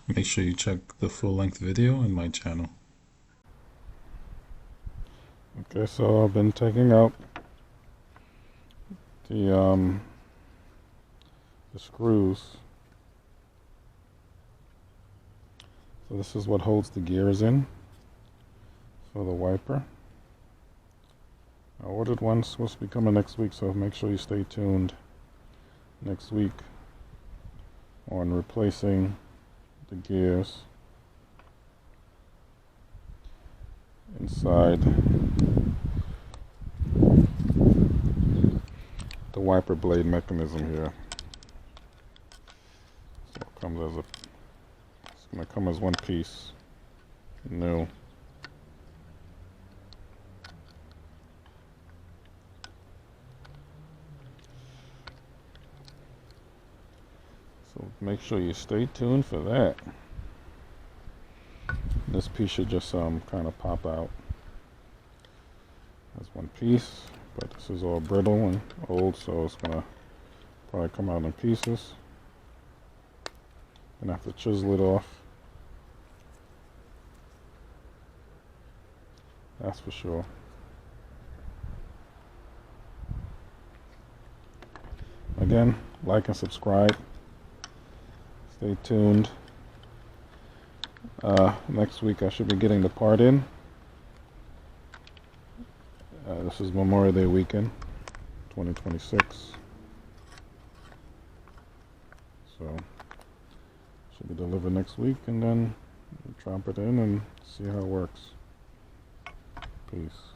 make sure you check the full-length video in my channel. Okay, so I've been taking out the screws. So this is what holds the gears in for the wiper. I ordered one, supposed to be coming next week, so make sure you stay tuned next week on replacing the gears inside the wiper blade mechanism here. So it comes as it's going to come as one piece, new. So make sure you stay tuned for that. This piece should just kind of pop out as one piece, but this is all brittle and old, so it's gonna probably come out in pieces. Gonna have to chisel it off. That's for sure. Again, like and subscribe. Stay tuned. Next week I should be getting the part in. This is Memorial Day weekend, 2026. So, should be delivered next week, and then drop it in and see how it works. Peace.